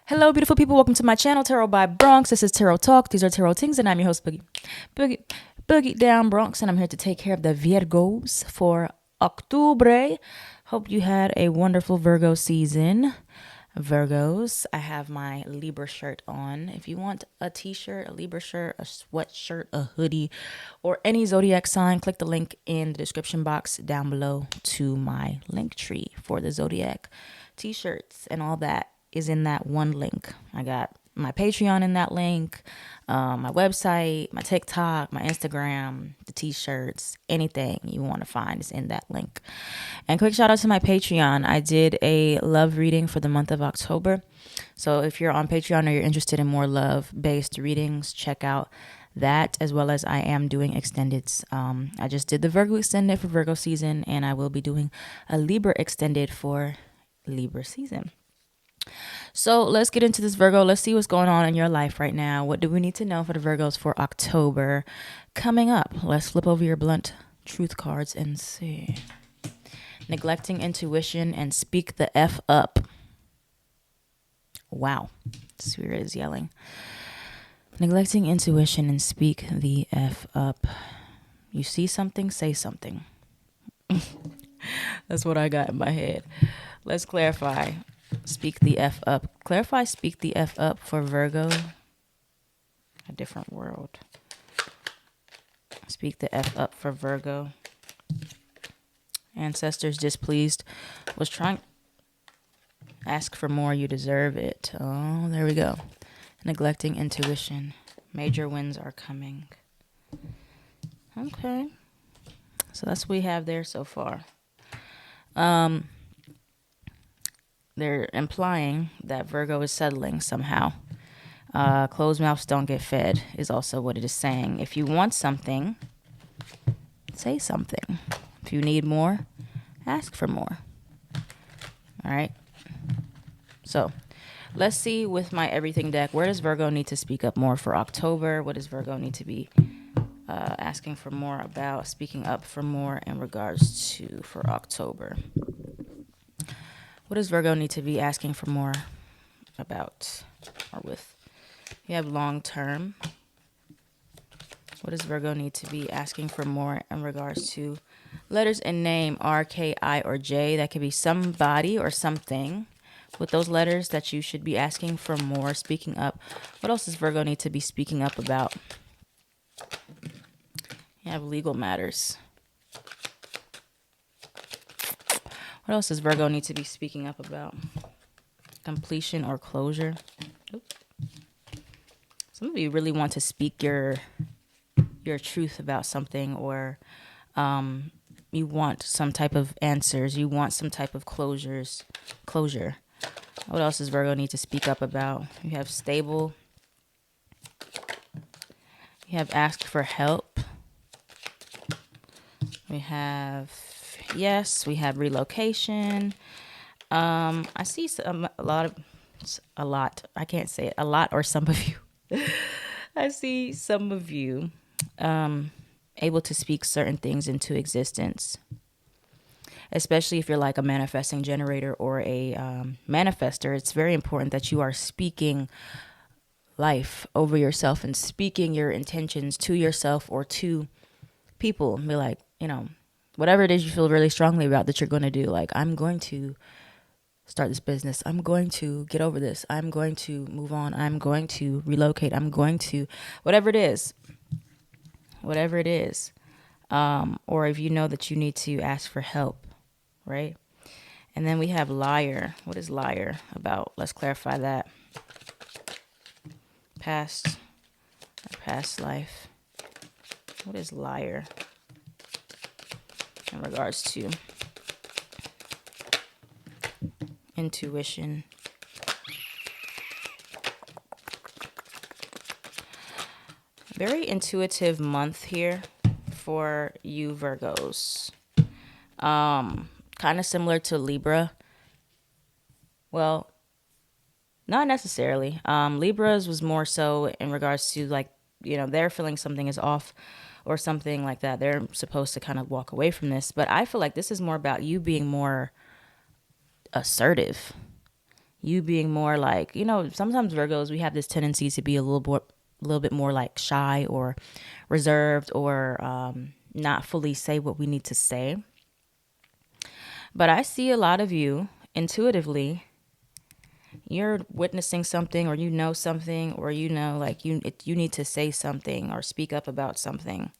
Hello, beautiful people. Welcome to my channel, Tarot by Bronx. This is Tarot Talk. These are Tarot Things, and I'm your host, Boogie Down Bronx, and I'm here to take care of the Virgos for October. Hope you had a wonderful Virgo season. Virgos, I have my Libra shirt on. If you want a t-shirt, a Libra shirt, a sweatshirt, a hoodie, or any zodiac sign, click the link in the description box down below to my link tree for the zodiac t-shirts, and all that is in that one link. I got my Patreon in that link, my website, my TikTok, my Instagram, the t-shirts, anything you want to find is in that link. And quick shout out to my Patreon. I did a love reading for the month of October. So if you're on Patreon or you're interested in more love-based readings, check out that, as well as I am doing extendeds. I just did the Virgo extended for Virgo season, and I will be doing a Libra extended for Libra season. So let's get into this, Virgo. Let's see what's going on in your life right now. What do we need to know for the Virgos for October coming up? Let's flip over your blunt truth cards and see. Neglecting intuition and speak the F up. Wow. Spirit is yelling. Neglecting intuition and speak the F up. You see something, say something. That's what I got in my head. Let's clarify. Speak the F up. Clarify speak the F up for Virgo. A different world. Speak the F up for Virgo. Ancestors displeased. Was trying. Ask for more, you deserve it. Oh, there we go. Neglecting intuition. Major wins are coming. Okay. So that's what we have there so far. They're implying that Virgo is settling somehow. Closed mouths don't get fed is also what it is saying. If you want something, say something. If you need more, ask for more. All right. So let's see with my everything deck. Where does Virgo need to speak up more for October? What does Virgo need to be asking for more about, speaking up for more in regards to for October? What does Virgo need to be asking for more about or with? You have long term. What does Virgo need to be asking for more in regards to letters in name, R, K, I, or J? That could be somebody or something with those letters that you should be asking for more, speaking up. What else does Virgo need to be speaking up about? You have legal matters. What else does Virgo need to be speaking up about? Completion or closure. Oop. Some of you really want to speak your truth about something, or you want some type of answers. You want some type of closure. What else does Virgo need to speak up about? You have stable. You have asked for help. We have yes. We have relocation. I see a lot. I can't say it. A lot or some of you. I see some of you able to speak certain things into existence. Especially if you're like a manifesting generator or a manifester, it's very important that you are speaking life over yourself and speaking your intentions to yourself or to people. Be like, whatever it is you feel really strongly about that you're going to do. Like, I'm going to start this business. I'm going to get over this. I'm going to move on. I'm going to relocate. I'm going to, whatever it is. Or if you know that you need to ask for help, right? And then we have liar. What is liar about? Let's clarify that. Past life. What is liar in regards to intuition? Very intuitive month here for you Virgos. Kind of similar to Libra. Well, not necessarily. Libras was more so in regards to they're feeling something is off or something like that. They're supposed to kind of walk away from this. But I feel like this is more about you being more assertive. You being more like, sometimes Virgos, we have this tendency to be a little bit more like shy or reserved, or not fully say what we need to say. But I see a lot of you intuitively, you're witnessing something, or something, or like you need to say something or speak up about something,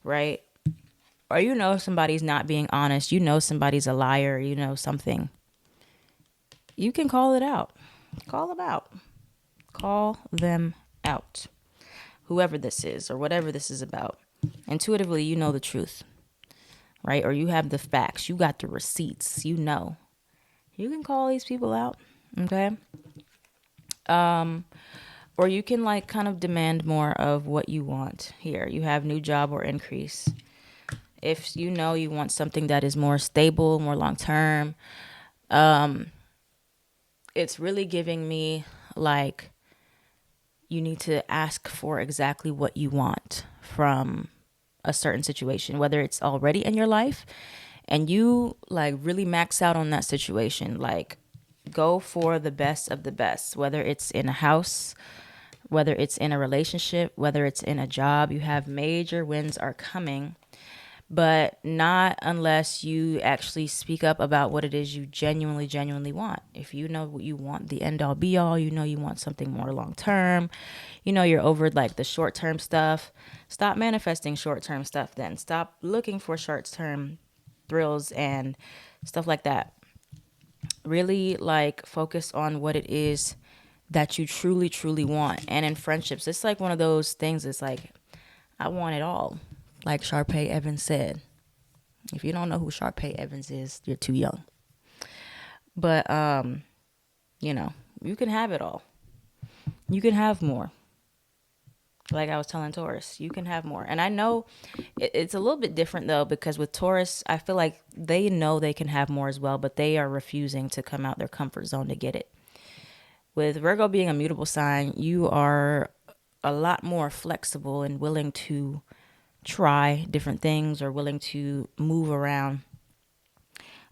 right? Or somebody's not being honest, somebody's a liar, something. You can call it out. Call them out. Call them out. Whoever this is or whatever this is about. Intuitively, you know the truth, right? Or you have the facts. You got the receipts. You know. You can call these people out, okay? Or you can like kind of demand more of what you want here. You have new job or increase. If you want something that is more stable, more long term, it's really giving me like you need to ask for exactly what you want from a certain situation, whether it's already in your life and you like really max out on that situation. Like go for the best of the best, whether it's in a house, whether it's in a relationship, whether it's in a job. You have major wins are coming, but not unless you actually speak up about what it is you genuinely want. If you know what you want, the end all be all, you want something more long term, you're over like the short term stuff. Stop manifesting short term stuff then. Stop looking for short term thrills and stuff like that. Really like focus on what it is that you truly want. And in friendships, it's like one of those things. It's like, I want it all. Like Sharpay Evans said. If you don't know who Sharpay Evans is, you're too young. But, you can have it all. You can have more. Like I was telling Taurus, you can have more. And I know it's a little bit different though, because with Taurus, I feel like they know they can have more as well, but they are refusing to come out their comfort zone to get it. With Virgo being a mutable sign, you are a lot more flexible and willing to try different things, or willing to move around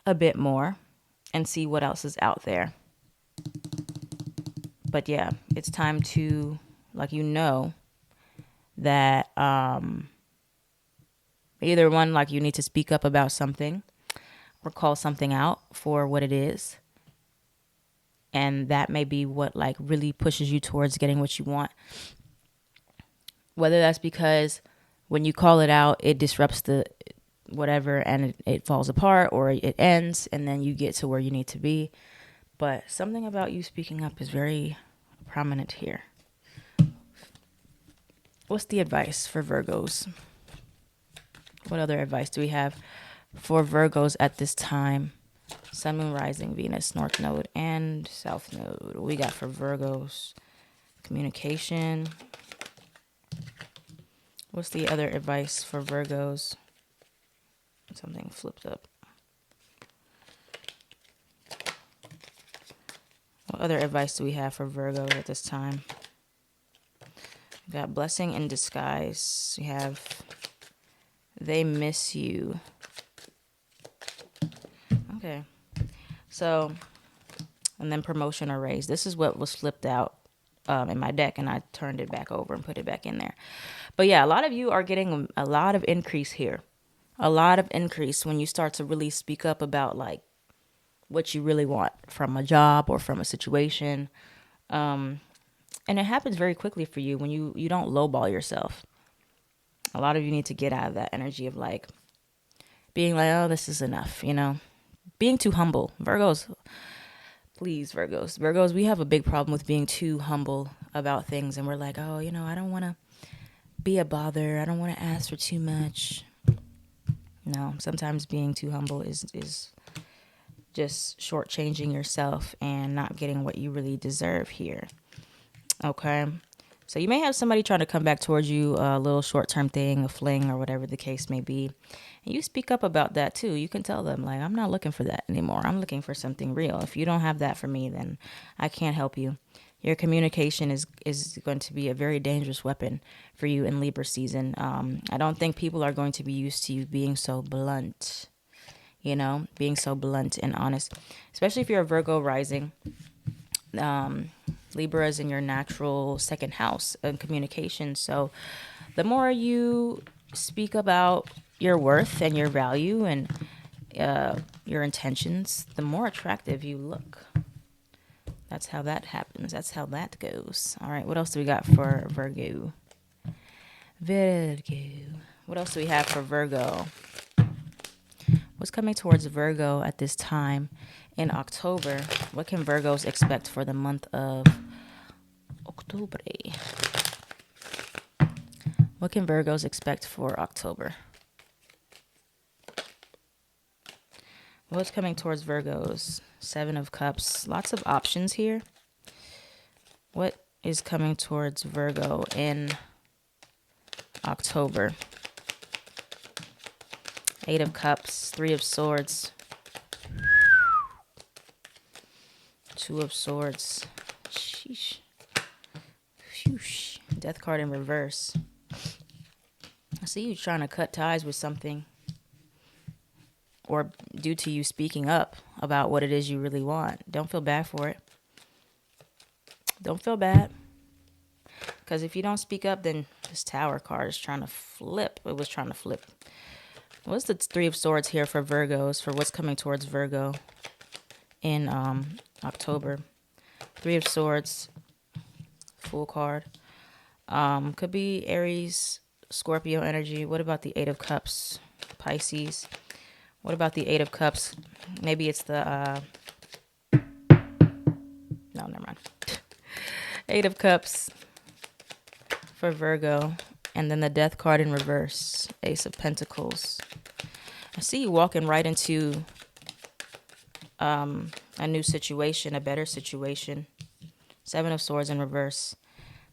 a bit more and see what else is out there. But yeah, it's time to, like, that either one, like you need to speak up about something or call something out for what it is. And that may be what like really pushes you towards getting what you want. Whether that's because when you call it out, it disrupts the whatever and it falls apart, or it ends and then you get to where you need to be. But something about you speaking up is very prominent here. What's the advice for Virgos? What other advice do we have for Virgos at this time? Sun, Moon, Rising, Venus, North Node, and South Node. What we got for Virgos? Communication. What's the other advice for Virgos? Something flipped up. What other advice do we have for Virgos at this time? We got blessing in disguise. We have they miss you. Okay. So, and then promotion or raise. This is what was flipped out in my deck, and I turned it back over and put it back in there. But yeah, a lot of you are getting a lot of increase here. A lot of increase when you start to really speak up about like what you really want from a job or from a situation. And it happens very quickly for you when you don't lowball yourself. A lot of you need to get out of that energy of like being like, oh, this is enough, being too humble. Virgos, please, Virgos, we have a big problem with being too humble about things. And we're like, oh, I don't want to be a bother. I don't want to ask for too much. No, sometimes being too humble is just shortchanging yourself and not getting what you really deserve here. Okay. So you may have somebody trying to come back towards you, a little short-term thing, a fling, or whatever the case may be. And you speak up about that too. You can tell them, like, I'm not looking for that anymore. I'm looking for something real. If you don't have that for me, then I can't help you. Your communication is going to be a very dangerous weapon for you in Libra season. I don't think people are going to be used to you being so blunt, being so blunt and honest, especially if you're a Virgo rising. Libra is in your natural second house in communication. So the more you speak about your worth and your value and your intentions, the more attractive you look. That's how that happens. That's how that goes. All right, what else do we got for Virgo? What else do we have for Virgo? What's coming towards Virgo at this time in October? What can Virgos expect for the month of October? What can Virgos expect for October? What's coming towards Virgos? 7 of Cups. Lots of options here. What is coming towards Virgo in October? 8 of Cups, 3 of Swords, 2 of Swords. Sheesh. Whoosh. Death card in reverse. I see you trying to cut ties with something, or due to you speaking up about what it is you really want. Don't feel bad for it. Don't feel bad. Because if you don't speak up, then this Tower card is trying to flip. It was trying to flip. What's the 3 of Swords here for Virgos, for what's coming towards Virgo in October? 3 of Swords, full card. Could be Aries, Scorpio energy. What about the 8 of Cups, Pisces? What about the 8 of Cups? Maybe it's the, no, never mind. 8 of Cups for Virgo. And then the Death card in reverse, Ace of Pentacles. I see you walking right into a new situation, a better situation. 7 of Swords in reverse.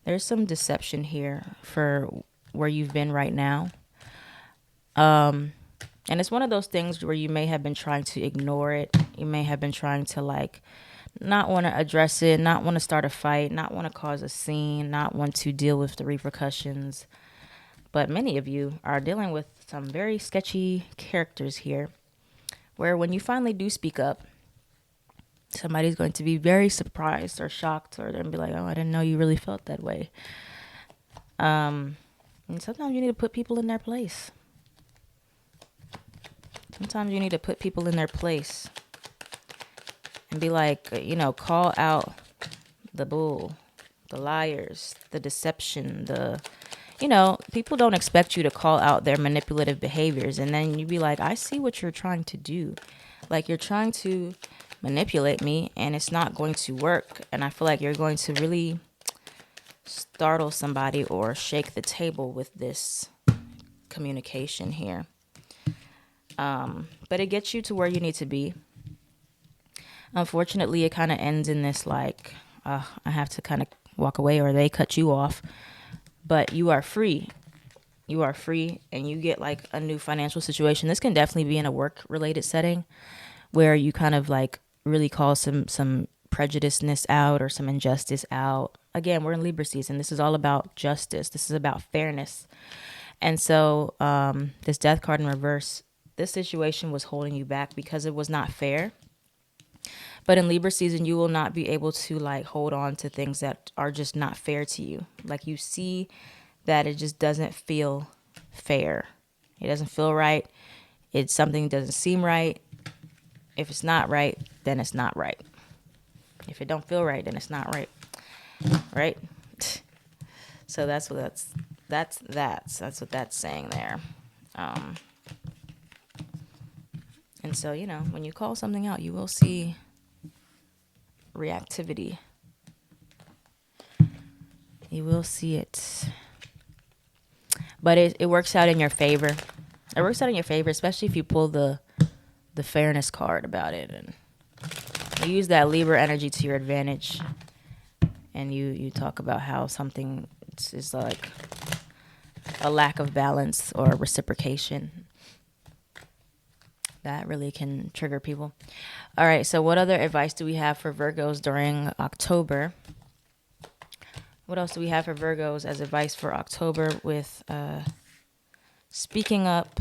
There's some deception here for where you've been right now. And it's one of those things where you may have been trying to ignore it. You may have been trying to not want to address it, not want to start a fight, not want to cause a scene, not want to deal with the repercussions. But many of you are dealing with some very sketchy characters here, where when you finally do speak up, somebody's going to be very surprised or shocked, or they're going to be like, oh, I didn't know you really felt that way. And sometimes you need to put people in their place. Sometimes you need to put people in their place and be like, call out the bull, the liars, the deception, people don't expect you to call out their manipulative behaviors. And then you be like, I see what you're trying to do. Like, you're trying to manipulate me and it's not going to work. And I feel like you're going to really startle somebody or shake the table with this communication here. But it gets you to where you need to be. Unfortunately, it kind of ends in this I have to kind of walk away, or they cut you off. But you are free. You are free, and you get a new financial situation. This can definitely be in a work-related setting where you kind of really call some prejudiceness out or some injustice out. Again, we're in Libra season. This is all about justice. This is about fairness. And so this Death card in reverse, this situation was holding you back because it was not fair. But in Libra season, you will not be able to hold on to things that are just not fair to you. You see that it just doesn't feel fair. It doesn't feel right. It's something that doesn't seem right. If it's not right, then it's not right. If it don't feel right, then it's not right. Right? So that's what that's what that's saying there. And so, when you call something out, you will see reactivity. You will see it. But it works out in your favor. It works out in your favor, especially if you pull the fairness card about it. And you use that Libra energy to your advantage. And you talk about how something is like a lack of balance or reciprocation. That really can trigger people. All right, so what other advice do we have for Virgos during October? What else do we have for Virgos as advice for October with speaking up,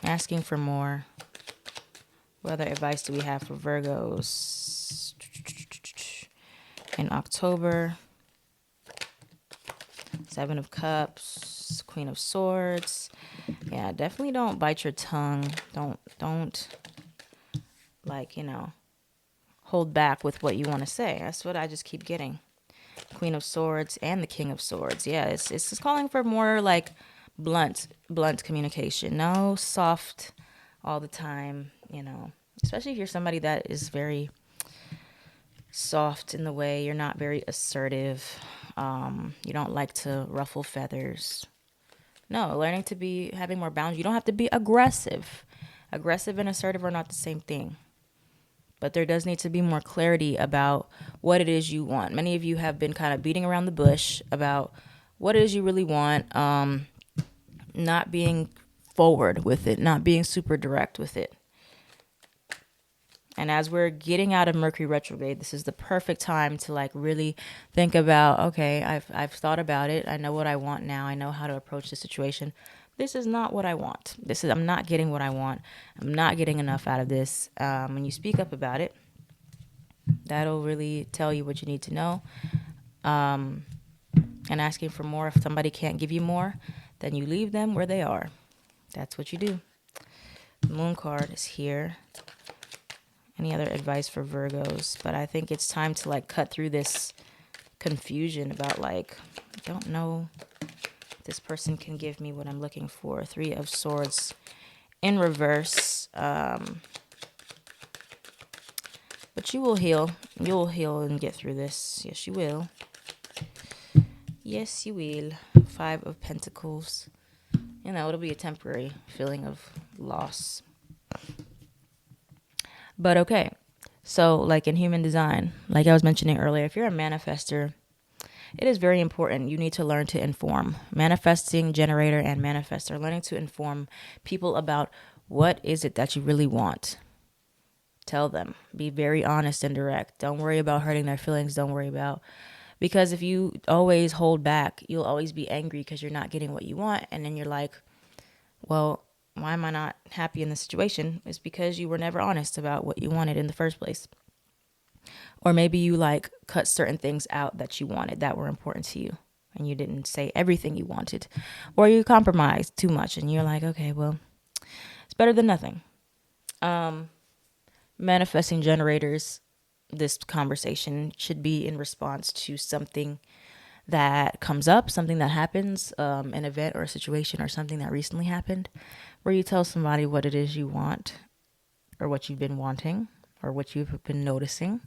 asking for more? What other advice do we have for Virgos? in October. Seven of Cups, Queen of Swords. Yeah, definitely don't bite your tongue. Don't like, hold back with what you want to say. That's what I just keep getting. Queen of Swords and the King of Swords. Yeah, it's just calling for more like blunt communication. No soft all the time, especially if you're somebody that is very soft in the way. You're not very assertive. You don't like to ruffle feathers. No, learning to be having more boundaries. You don't have to be aggressive. Aggressive and assertive are not the same thing. But there does need to be more clarity about what it is you want. Many of you have been kind of beating around the bush about what it is you really want, not being forward with it, not being super direct with it. And as we're getting out of Mercury retrograde, this is the perfect time to like really think about, okay, I've thought about it. I know what I want now. I know how to approach the situation. This is not what I want. I'm not getting what I want. I'm not getting enough out of this. When you speak up about it, that'll really tell you what you need to know. And asking for more. If somebody can't give you more, then you leave them where they are. That's what you do. The Moon card is here. Any other advice for Virgos? But I think it's time to like cut through this confusion about like, I don't know if this person can give me what I'm looking for. Three of Swords in reverse. But you will heal. You'll heal and get through this. Yes, you will. Yes, you will. Five of Pentacles. It'll be a temporary feeling of loss. But okay, so like in human design, like I was mentioning earlier, if you're a manifester, it is very important. You need to learn to inform. Manifesting generator and manifestor, learning to inform people about what is it that you really want. Tell them. Be very honest and direct. Don't worry about hurting their feelings. Don't worry about, because if you always hold back, you'll always be angry because you're not getting what you want. And then you're like, well, why am I not happy in this situation? It's because you were never honest about what you wanted in the first place. Or maybe you like cut certain things out that you wanted that were important to you and you didn't say everything you wanted. Or you compromised too much and you're like, okay, well, it's better than nothing. Manifesting generators, this conversation should be in response to something that comes up, something that happens, an event or a situation or something that recently happened, where you tell somebody what it is you want or what you've been wanting or what you've been noticing.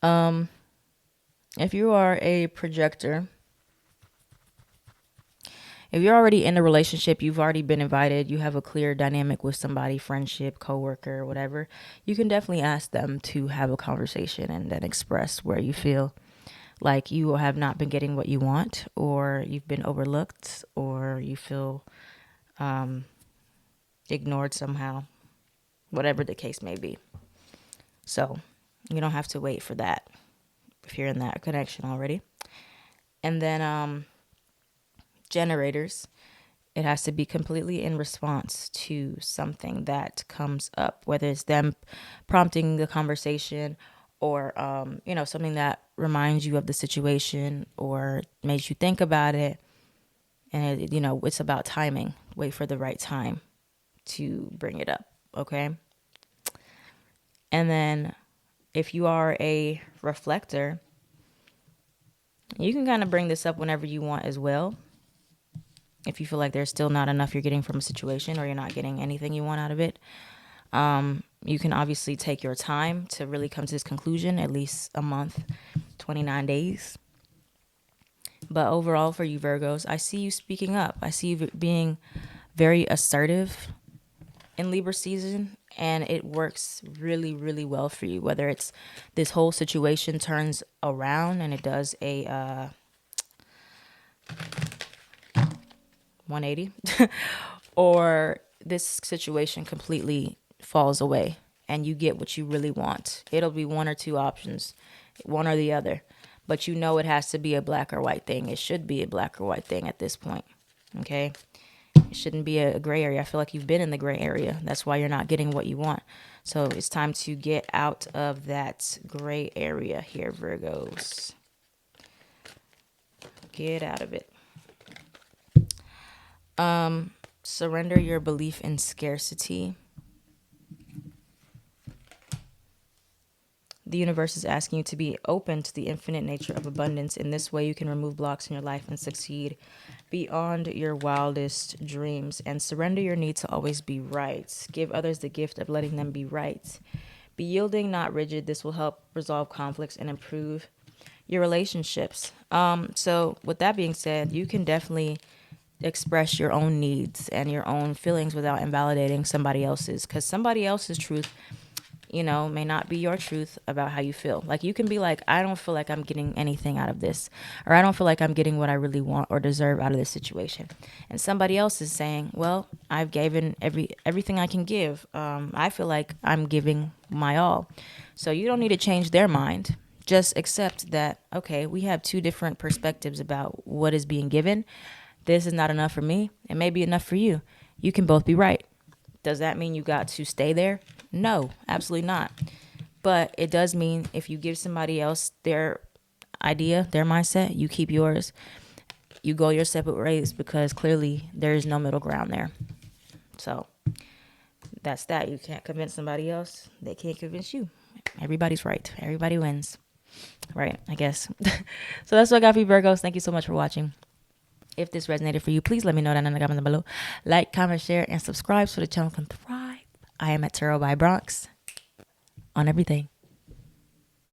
If you are a projector, if you're already in a relationship, you've already been invited, you have a clear dynamic with somebody, friendship, coworker, whatever, you can definitely ask them to have a conversation and then express where you feel like you have not been getting what you want, or you've been overlooked, or you feel ignored somehow, whatever the case may be. So you don't have to wait for that if you're in that connection already. And then generators, it has to be completely in response to something that comes up, whether it's them prompting the conversation or, something that reminds you of the situation or makes you think about it. And, it's about timing. Wait for the right time to bring it up. Okay. And then if you are a reflector, you can kind of bring this up whenever you want as well. If you feel like there's still not enough you're getting from a situation or you're not getting anything you want out of it. You can obviously take your time to really come to this conclusion, at least a month, 29 days. But overall for you Virgos, I see you speaking up. I see you being very assertive in Libra season, and it works really, really well for you. Whether it's this whole situation turns around and it does a 180 or this situation completely falls away and you get what you really want. It'll be one or two options, one or the other. But it has to be a black or white thing. It should be a black or white thing at this point. Okay? It shouldn't be a gray area. I feel like you've been in the gray area. That's why you're not getting what you want. So it's time to get out of that gray area here, Virgos. Get out of it. Surrender your belief in scarcity. The universe is asking you to be open to the infinite nature of abundance. In this way, you can remove blocks in your life and succeed beyond your wildest dreams, and surrender your need to always be right. Give others the gift of letting them be right. Be yielding, not rigid. This will help resolve conflicts and improve your relationships. So with that being said, you can definitely express your own needs and your own feelings without invalidating somebody else's, because somebody else's truth, may not be your truth about how you feel. Like, you can be like, I don't feel like I'm getting anything out of this, or I don't feel like I'm getting what I really want or deserve out of this situation. And somebody else is saying, well, I've given everything I can give. I feel like I'm giving my all. So you don't need to change their mind. Just accept that, okay, we have two different perspectives about what is being given. This is not enough for me. It may be enough for you. You can both be right. Does that mean you got to stay there? No, absolutely not. But it does mean if you give somebody else their idea, their mindset, you keep yours. You go your separate ways, because clearly there is no middle ground there. So that's that. You can't convince somebody else. They can't convince you. Everybody's right. Everybody wins. Right, I guess. So that's what I got for you, Virgos. Thank you so much for watching. If this resonated for you, please let me know down in the comments below. Like, comment, share, and subscribe so the channel can thrive. I am at Tarot by Bronx on everything.